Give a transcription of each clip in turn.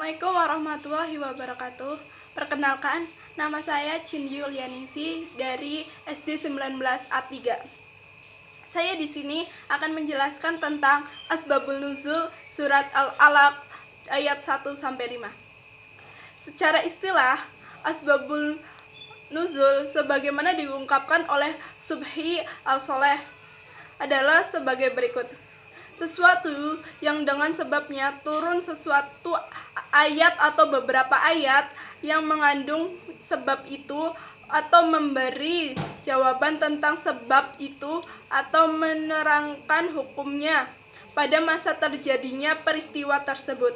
Assalamualaikum warahmatullahi wabarakatuh. Perkenalkan, nama saya Cin Yulianingsi dari SD 19A3. Saya di sini akan menjelaskan tentang Asbabul Nuzul surat Al-Alaq ayat 1-5. Secara istilah, Asbabul Nuzul sebagaimana diungkapkan oleh Subhi Al-Soleh adalah sebagai berikut. Sesuatu yang dengan sebabnya turun sesuatu ayat atau beberapa ayat yang mengandung sebab itu atau memberi jawaban tentang sebab itu atau menerangkan hukumnya pada masa terjadinya peristiwa tersebut.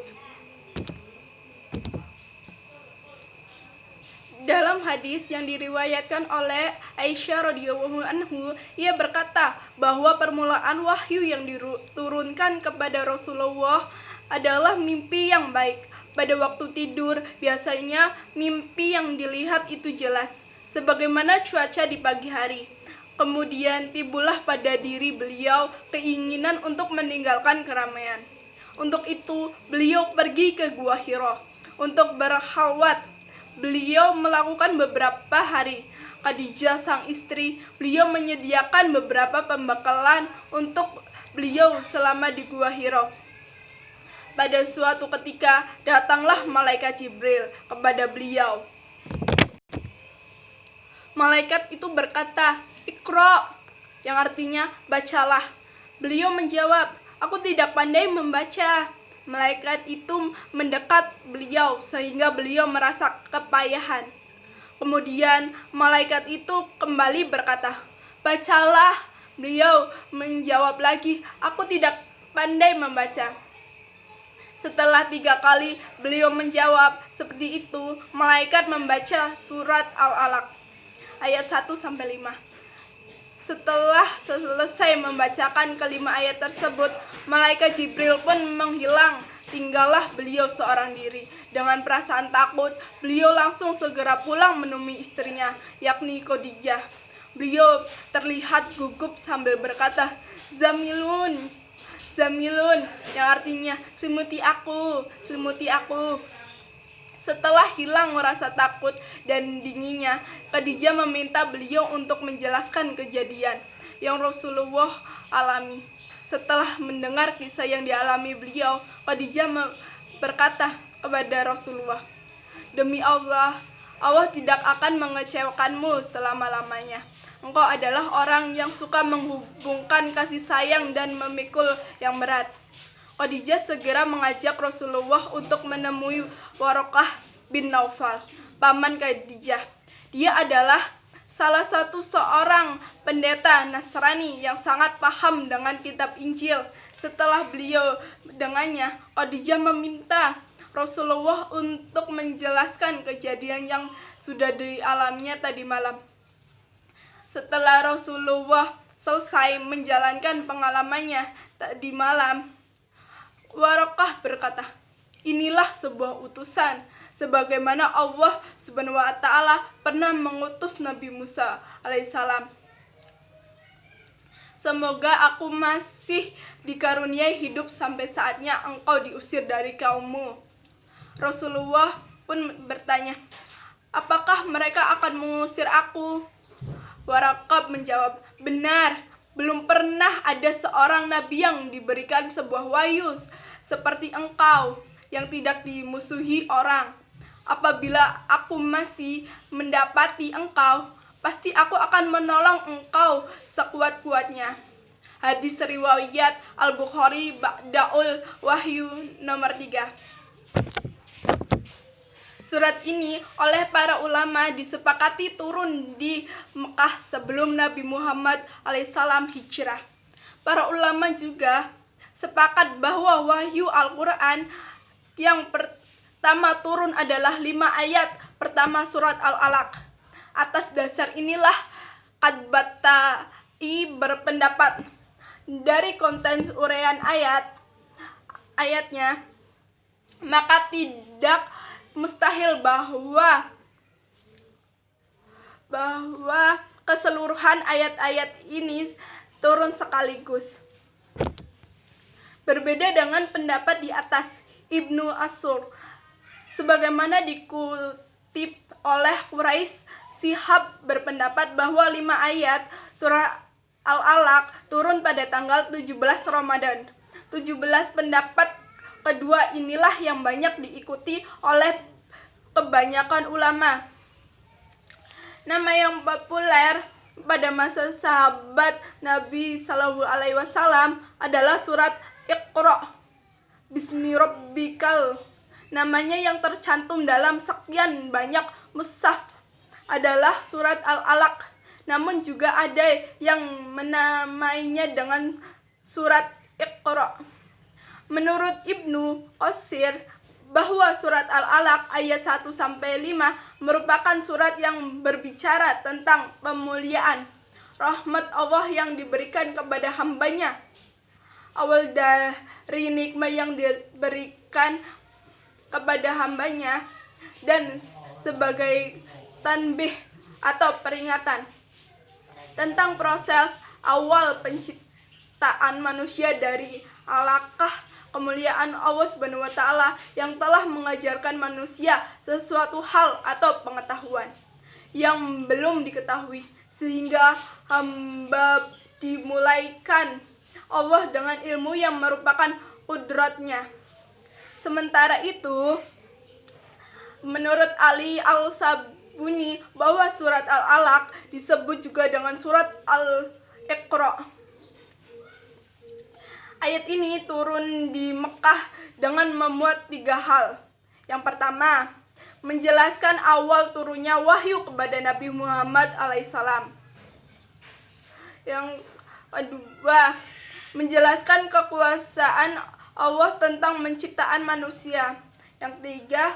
Dalam hadis yang diriwayatkan oleh Aisyah radhiyallahu anhu, ia berkata bahwa permulaan wahyu yang diturunkan kepada Rasulullah adalah mimpi yang baik. Pada waktu tidur, biasanya mimpi yang dilihat itu jelas, sebagaimana cuaca di pagi hari. Kemudian timbullah pada diri beliau keinginan untuk meninggalkan keramaian. Untuk itu, beliau pergi ke Gua Hira untuk berkhalwat. Beliau melakukan beberapa hari. Khadijah sang istri, beliau menyediakan beberapa pembekalan untuk beliau selama di Gua Hira. Pada suatu ketika datanglah malaikat Jibril kepada beliau. Malaikat itu berkata, "Iqra," yang artinya bacalah. Beliau menjawab, "Aku tidak pandai membaca." Malaikat itu mendekat beliau sehingga beliau merasa kepayahan. Kemudian malaikat itu kembali berkata, "Bacalah." Beliau menjawab lagi, "Aku tidak pandai membaca." Setelah 3 kali beliau menjawab seperti itu, malaikat membaca surat Al-Alaq ayat 1-5. Setelah selesai membacakan kelima ayat tersebut, malaikat Jibril pun menghilang. Tinggallah beliau seorang diri. Dengan perasaan takut, beliau langsung segera pulang menemui istrinya, yakni Khadijah. Beliau terlihat gugup sambil berkata, "Zamilun, Zamilun," yang artinya selimuti aku, selimuti aku. Setelah hilang rasa takut dan dinginnya, Khadijah meminta beliau untuk menjelaskan kejadian yang Rasulullah alami. Setelah mendengar kisah yang dialami beliau, Khadijah berkata kepada Rasulullah, "Demi Allah, Allah tidak akan mengecewakanmu selama-lamanya. Engkau adalah orang yang suka menghubungkan kasih sayang dan memikul yang berat." Khadijah segera mengajak Rasulullah untuk menemui Waraqah bin Naufal, paman Khadijah. Dia adalah salah satu seorang pendeta Nasrani yang sangat paham dengan kitab Injil. Setelah beliau dengannya, Khadijah meminta Rasulullah untuk menjelaskan kejadian yang sudah dialaminya tadi malam. Setelah Rasulullah selesai menjalankan pengalamannya tadi malam, Waraqah berkata, "Inilah sebuah utusan, sebagaimana Allah Subhanahu wa Ta'ala pernah mengutus Nabi Musa alaihissalam. Semoga aku masih dikaruniai hidup sampai saatnya engkau diusir dari kaummu." Rasulullah pun bertanya, "Apakah mereka akan mengusir aku?" Waraqah menjawab, "Benar. Belum pernah ada seorang nabi yang diberikan sebuah wahyu seperti engkau yang tidak dimusuhi orang. Apabila aku masih mendapati engkau, pasti aku akan menolong engkau sekuat-kuatnya." Hadis riwayat Al-Bukhari Ba'daul Wahyu nomor 3. Surat ini oleh para ulama disepakati turun di Mekah sebelum Nabi Muhammad alaihissalam hijrah. Para ulama juga sepakat bahwa wahyu Al-Quran yang pertama turun adalah 5 ayat pertama surat Al-Alaq. Atas dasar inilah Qadbatai berpendapat dari konten uraian ayatnya, maka tidak mustahil bahwa keseluruhan ayat-ayat ini turun sekaligus. Berbeda dengan pendapat di atas, Ibnu Ashur Sebagaimana dikutip oleh Quraisy, Shihab berpendapat bahwa 5 ayat surah Al-Alaq turun pada tanggal 17 Ramadan. 17 pendapat kedua inilah yang banyak diikuti oleh kebanyakan ulama. Nama yang populer pada masa sahabat Nabi Shallallahu Alaihi Wasallam adalah surat Iqra Bismi Rabbikal. Namanya yang tercantum dalam sekian banyak mushaf adalah surat Al-Alaq. Namun juga ada yang menamainya dengan surat Iqra. Menurut Ibnu Qasir, bahwa surat Al-Alaq ayat 1-5 merupakan surat yang berbicara tentang pemuliaan rahmat Allah yang diberikan kepada hambanya. Awal dari nikmat yang diberikan kepada hambanya dan sebagai tanbih atau peringatan tentang proses awal penciptaan manusia dari alaqah kemuliaan Allah Subhanahu wa taala yang telah mengajarkan manusia sesuatu hal atau pengetahuan yang belum diketahui sehingga hamba dimulaikan Allah dengan ilmu yang merupakan qudratnya. Sementara itu, menurut Ali Al-Sabuni bahwa surat Al-Alaq disebut juga dengan surat Al-Iqra. Ayat ini turun di Mekah dengan memuat 3 hal. Yang pertama, menjelaskan awal turunnya wahyu kepada Nabi Muhammad alaihissalam. Yang kedua, menjelaskan kekuasaan Allah tentang penciptaan manusia. Yang ketiga,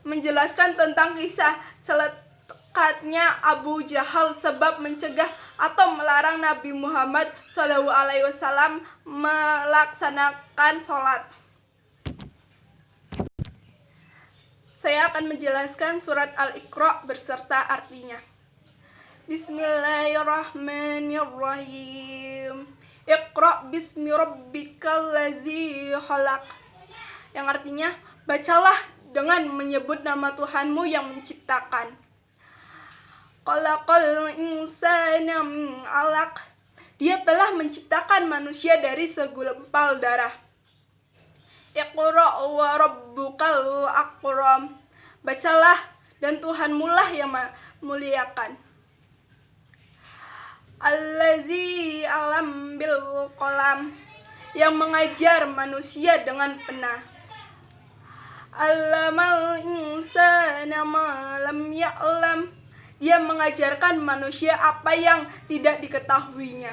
menjelaskan tentang kisah celakanya Abu Jahal sebab mencegah atau melarang Nabi Muhammad SAW melaksanakan sholat. Saya akan menjelaskan surat Al-Iqra beserta artinya. Bismillahirrahmanirrahim. Iqra bismi rabbikal ladzi khalaq. Yang artinya, bacalah dengan menyebut nama Tuhanmu yang menciptakan. Khalaqal insana min 'alaq. Dia telah menciptakan manusia dari segumpal darah. Iqra wa rabbukal akram. Bacalah dan Tuhanmu lah yang memuliakan. Allazi alam bil qalam. Yang mengajar manusia dengan pena. Allamal insana ma lam ya'lam. Dia mengajarkan manusia apa yang tidak diketahuinya.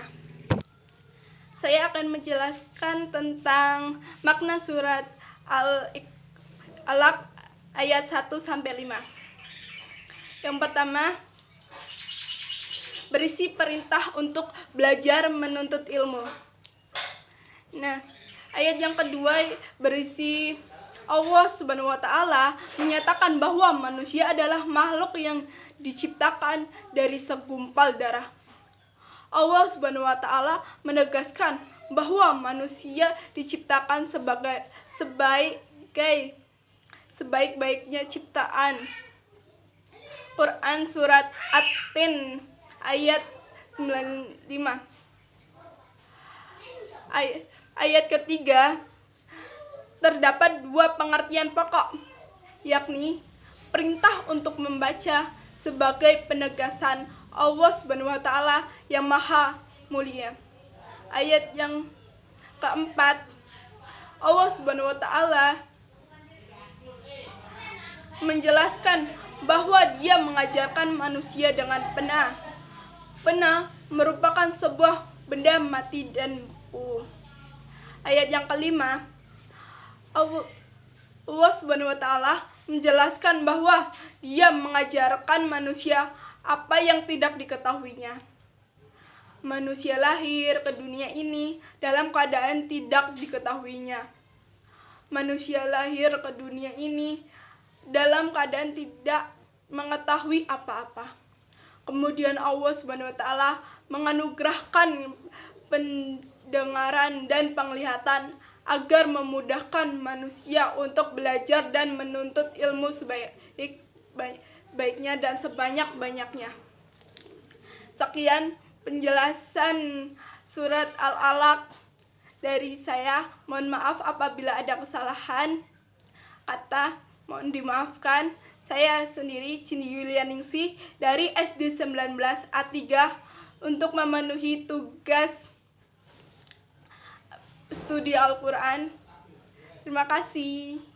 Saya akan menjelaskan tentang makna surat Al-Alaq ayat 1-5. Yang pertama, berisi perintah untuk belajar menuntut ilmu. Nah, ayat yang kedua berisi Allah Subhanahu wa taala menyatakan bahwa manusia adalah makhluk yang diciptakan dari segumpal darah. Allah Subhanahu wa taala menegaskan bahwa manusia diciptakan sebaik-baiknya ciptaan. Quran surat At-Tin ayat 95. Ayat ketiga terdapat 2 pengertian pokok, yakni perintah untuk membaca sebagai penegasan Allah Subhanahu wa taala yang maha mulia. Ayat yang keempat, Allah Subhanahu wa taala menjelaskan bahwa Dia mengajarkan manusia dengan pena. Pena merupakan sebuah benda mati dan beku. Ayat yang kelima, Allah Subhanahu wa taala menjelaskan bahwa Dia mengajarkan manusia apa yang tidak diketahuinya. Manusia lahir ke dunia ini dalam keadaan tidak diketahuinya. Manusia lahir ke dunia ini dalam keadaan tidak mengetahui apa-apa. Kemudian Allah Subhanahu wa taala menganugerahkan pendengaran dan penglihatan agar memudahkan manusia untuk belajar dan menuntut ilmu sebaik-baiknya dan sebanyak-banyaknya. Sekian penjelasan surat Al-Alaq dari saya. Mohon maaf apabila ada kesalahan kata, mohon dimaafkan. Saya sendiri Cindy Yulianingsih dari SD 19 A3 untuk memenuhi tugas studi Al-Quran. Terima kasih.